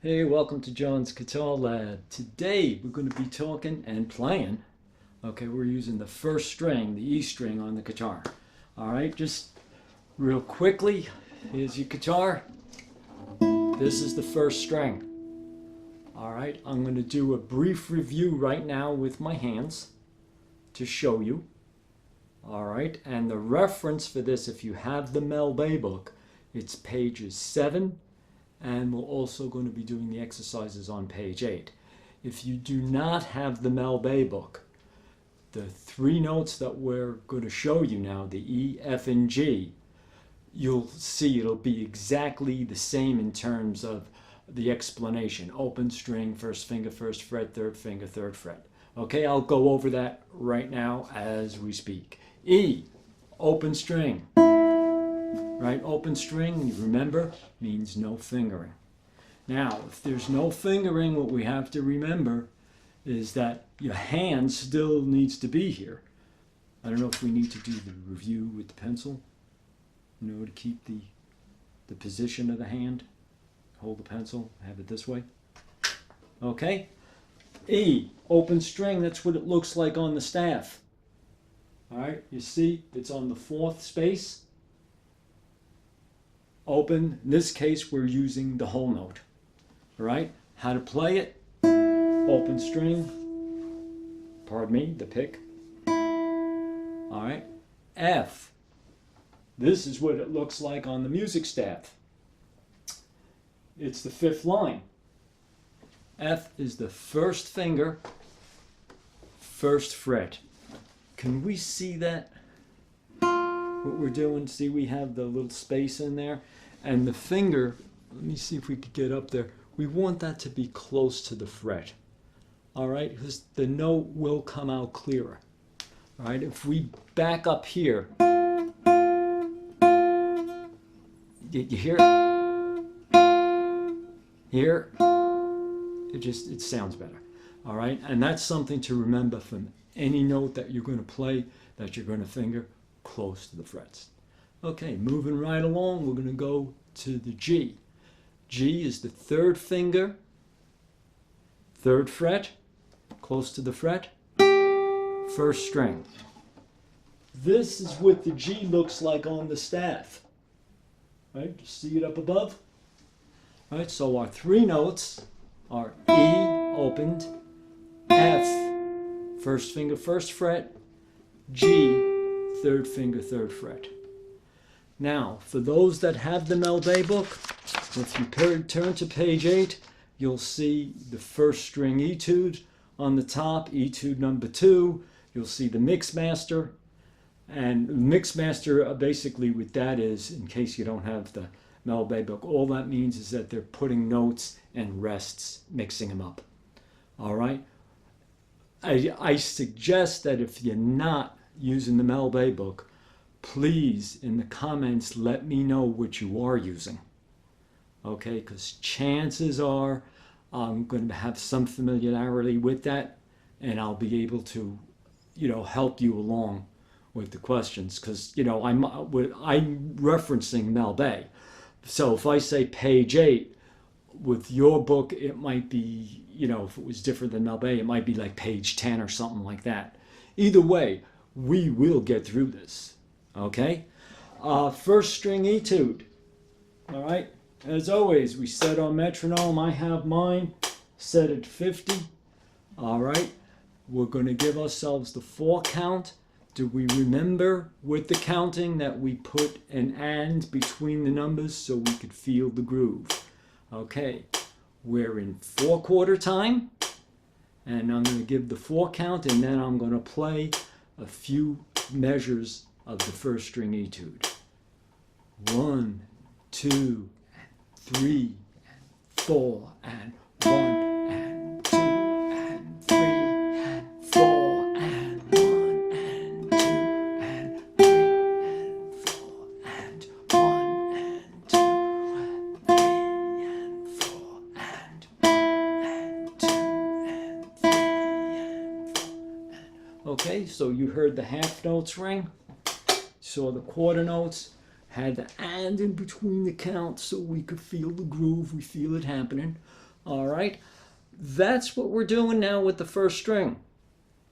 Hey, welcome to John's Guitar Lab. Today we're going to be talking and playing. Okay, we're using the first string, the E string on the guitar. Alright, just real quickly, here's your guitar. This is the first string. Alright, I'm going to do a brief review right now with my hands to show you. Alright, and the reference for this, if you have the Mel Bay book, it's pages 7. And we're also going to be doing the exercises on page 8. If you do not have the Mel Bay book, the 3 notes that we're going to show you now, the E, F, and G, you'll see it'll be exactly the same in terms of the explanation. Open string, first finger, first fret, third finger, third fret. Okay, I'll go over that right now as we speak. E, open string. Right, open string, you remember, means no fingering. Now, if there's no fingering, what we have to remember is that your hand still needs to be here. I don't know if we need to do the review with the pencil, to keep the position of the hand. Hold the pencil, have it this way. Okay? E, open string, that's what it looks like on the staff. All right, you see, it's on the 4th space. Open, in this case we're using the whole note. All right, how to play it? Open string, pardon me, the pick. All right, F. This is what it looks like on the music staff. It's the 5th line. F is the first finger, first fret. Can we see that? What we're doing, see we have the little space in there, and the finger, let me see if we could get up there, we want that to be close to the fret. All right, because the note will come out clearer. All right, if we back up here, you hear it? Here, it sounds better. All right, and that's something to remember from any note that you're going to play, that you're going to finger close to the frets. Okay, moving right along, we're going to go to the G. G is the 3rd finger, 3rd fret, close to the fret, first string. This is what the G looks like on the staff. Right, you see it up above? All right, so our 3 notes are E, opened, F, first finger, first fret, G, 3rd finger, 3rd fret. Now, for those that have the Mel Bay book, if you turn to page 8, you'll see the first string etude on the top, etude number 2. You'll see the Mixmaster. And Mixmaster, basically what that is, in case you don't have the Mel Bay book, all that means is that they're putting notes and rests, mixing them up. All right? I suggest that if you're not using the Mel Bay book, please in the comments let me know what you are using. Okay, because chances are I'm going to have some familiarity with that, and I'll be able to, help you along with the questions, because I'm referencing Mel Bay. So if I say page 8 with your book, it might be, if it was different than Mel Bay, it might be like page 10 or something like that. Either way, we will get through this, okay? First string etude, all right? As always, we set our metronome. I have mine set at 50, all right? We're going to give ourselves the 4 count. Do we remember with the counting that we put an and between the numbers so we could feel the groove? Okay, we're in 4/4 time, and I'm going to give the 4 count, and then I'm going to play a few measures of the first string etude. 1, 2, 3, 4, and 1, and 2, and 3, and 4, and 1, and 2, and 3, and 4, and 1, and 2, and 3, and 4, and 1, and 2, and 3, and 4, and... Okay, so you heard the half notes ring, saw the quarter notes, had the and in between the counts so we could feel the groove, we feel it happening. All right. That's what we're doing now with the first string.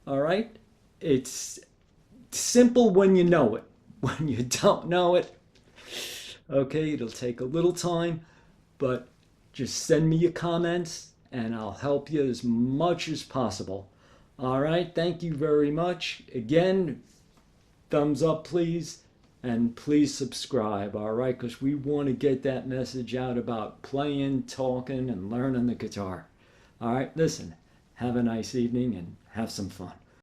All right. It's simple when you know it. When you don't know it, okay, it'll take a little time, but just send me your comments and I'll help you as much as possible. All right. Thank you very much. Again, thumbs up, please. And please subscribe, all right? Because we want to get that message out about playing, talking, and learning the guitar. All right, listen, have a nice evening and have some fun.